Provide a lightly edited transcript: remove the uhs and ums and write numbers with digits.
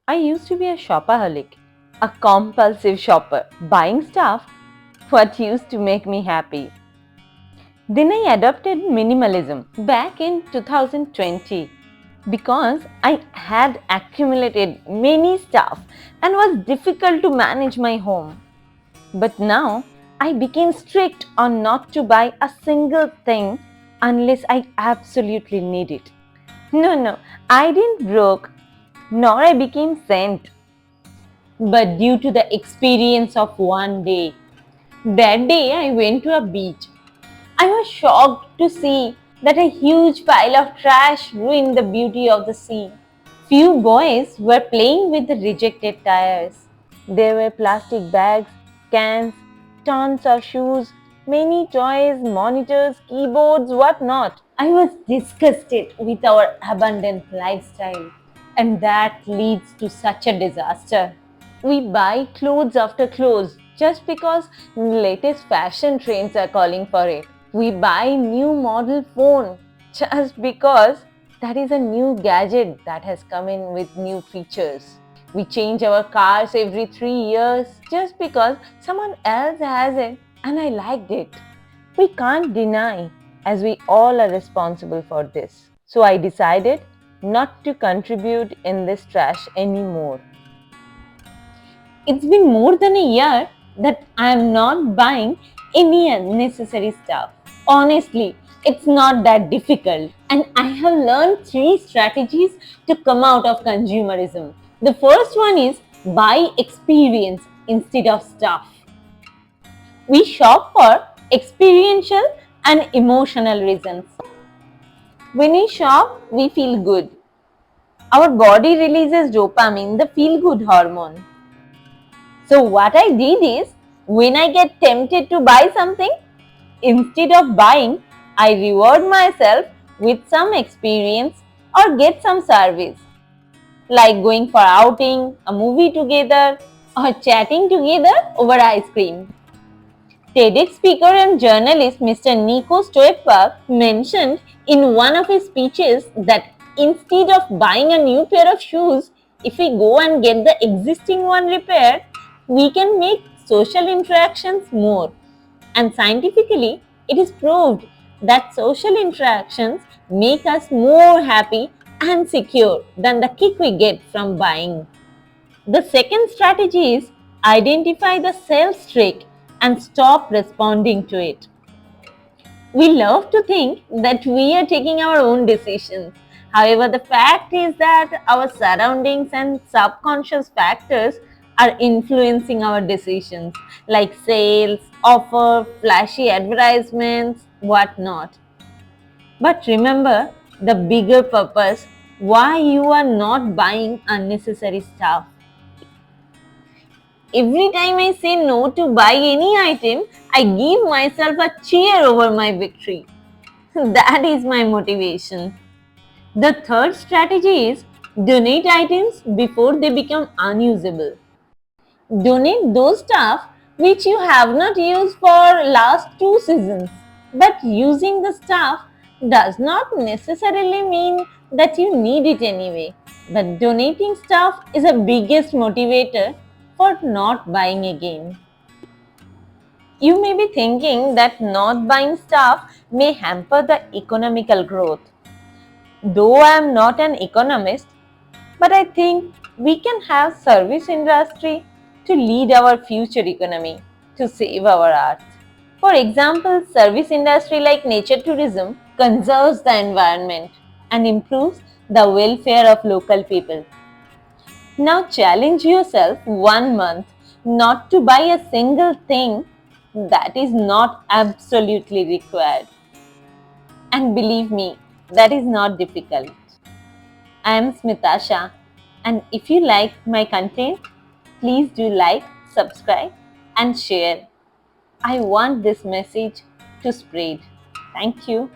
I used to be a shopaholic, a compulsive shopper, buying stuff what used to make me happy. Then I adopted minimalism back in 2020 because I had accumulated many stuff and was difficult to manage my home. But now I became strict on not to buy a single thing unless I absolutely need it. No, I didn't broke nor I became saint, but due to the experience of one day. That day I went to a beach. I was shocked to see that a huge pile of trash ruined the beauty of the sea. Few boys were playing with the rejected tires. There were plastic bags, cans, tons of shoes, many toys, monitors, keyboards, whatnot. I was disgusted with our abundant lifestyle, and that leads to such a disaster. We buy clothes after clothes just because latest fashion trends are calling for it. We buy new model phone just because that is a new gadget that has come in with new features. We change our cars every 3 years just because someone else has it and I liked it. We can't deny as we all are responsible for this. So I decided not to contribute in this trash anymore. It's been more than a year that I'm not buying any unnecessary stuff. Honestly, it's not that difficult, and I have learned three strategies to come out of consumerism. The first one is buy experience instead of stuff. We shop for experiential and emotional reasons. When we shop, we feel good. Our body releases dopamine, the feel good hormone. So what I did is, when I get tempted to buy something, instead of buying, I reward myself with some experience or get some service, like going for outing, a movie together, or chatting together over ice cream. TEDx speaker and journalist Mr. Nico Stoipak mentioned in one of his speeches that instead of buying a new pair of shoes, if we go and get the existing one repaired, we can make social interactions more. And scientifically, it is proved that social interactions make us more happy and secure than the kick we get from buying. The second strategy is identify the sales trick and stop responding to it. We love to think that we are taking our own decisions. However, the fact is that our surroundings and subconscious factors are influencing our decisions, like sales, offer, flashy advertisements, whatnot. But remember the bigger purpose why you are not buying unnecessary stuff. Every time I say no to buy any item, I give myself a cheer over my victory. That is my motivation. The third strategy is donate items before they become unusable. Donate those stuff which you have not used for last 2 seasons. But using the stuff does not necessarily mean that you need it anyway. But donating stuff is the biggest motivator for not buying again. You may be thinking that not buying stuff may hamper the economical growth. Though I am not an economist, but I think we can have service industry to lead our future economy to save our earth. For example, service industry like nature tourism conserves the environment and improves the welfare of local people. Now challenge yourself 1 month not to buy a single thing that is not absolutely required. And believe me, that is not difficult. I am Smita, and if you like my content, please do like, subscribe, and share. I want this message to spread. Thank you.